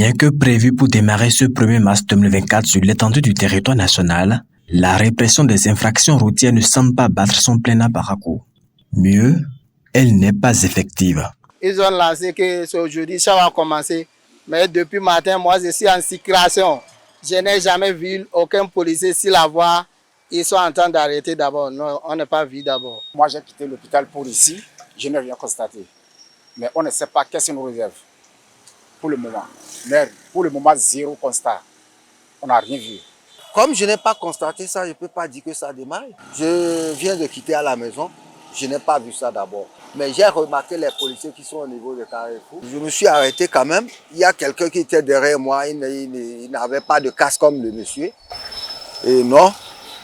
Bien que prévu pour démarrer ce 1er mars 2024 sur l'étendue du territoire national, la répression des infractions routières ne semble pas battre son plein à Parakou. Mieux, elle n'est pas effective. Ils ont lancé que c'est aujourd'hui, ça va commencer. Mais depuis matin, moi je suis en circulation. Je n'ai jamais vu aucun policier sur la voie. Ils sont en train d'arrêter d'abord. Non, on n'a pas vu d'abord. Moi j'ai quitté l'hôpital pour ici. Je n'ai rien constaté. Mais on ne sait pas qu'est-ce qu'on nous réserve. Pour le moment. Mais pour le moment, zéro constat. On n'a rien vu. Comme je n'ai pas constaté ça, je ne peux pas dire que ça démarre. Je viens de quitter à la maison. Je n'ai pas vu ça d'abord. Mais j'ai remarqué les policiers qui sont au niveau de Carrefour. Je me suis arrêté quand même. Il y a quelqu'un qui était derrière moi. Il n'avait pas de casque comme le monsieur. Et non.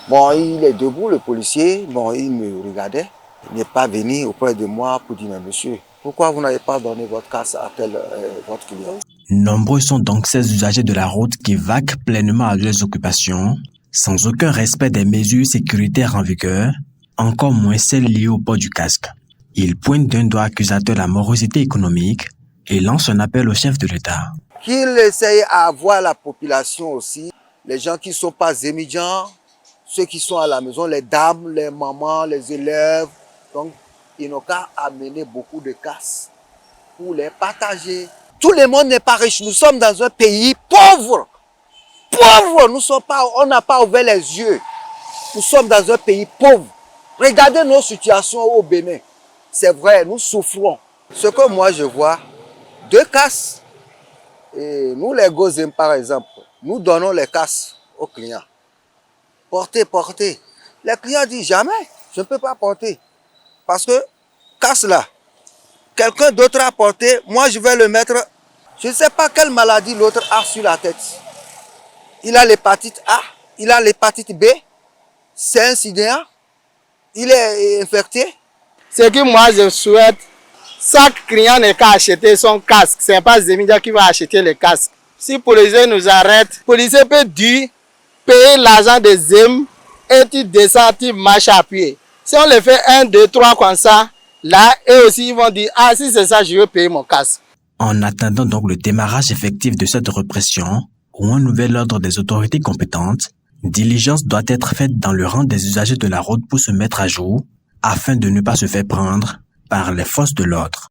Bon, il est debout, le policier. Bon, il me regardait. Il n'est pas venu auprès de moi pour dire, mais monsieur, pourquoi vous n'avez pas donné votre casque à votre client? Nombreux sont donc ces usagers de la route qui vaquent pleinement à leurs occupations, sans aucun respect des mesures sécuritaires en vigueur, encore moins celles liées au port du casque. Ils pointent d'un doigt accusateur la morosité économique et lancent un appel au chef de l'État. Qu'il essaye à voir la population aussi, les gens qui ne sont pas émigrants, ceux qui sont à la maison, les dames, les mamans, les élèves. Donc, ils n'ont qu'à amener beaucoup de casques pour les partager. Tout le monde n'est pas riche. Nous sommes dans un pays pauvre. Pauvre, on n'a pas ouvert les yeux. Nous sommes dans un pays pauvre. Regardez nos situations au Bénin. C'est vrai, nous souffrons. Ce que moi je vois, 2 casques. Et nous les Gozem par exemple, nous donnons les casques aux clients. Portez, portez. Les clients disent jamais, je ne peux pas porter. Parce que, casse là, quelqu'un d'autre a porté, moi je vais le mettre. Je ne sais pas quelle maladie l'autre a sur la tête. Il a l'hépatite A, il a l'hépatite B, c'est un sidéen, il est infecté. Ce que moi je souhaite, chaque client n'a qu'à acheter son casque. Ce n'est pas Zemidia qui va acheter le casque. Si le policier nous arrête, le policier peut dire payer l'argent des Zem et tu descends, tu marches à pied. Si on le fait 1, 2, 3 comme ça, là, eux aussi ils vont dire, ah si c'est ça, je vais payer mon casque. En attendant donc le démarrage effectif de cette répression ou un nouvel ordre des autorités compétentes, diligence doit être faite dans le rang des usagers de la route pour se mettre à jour afin de ne pas se faire prendre par les forces de l'ordre.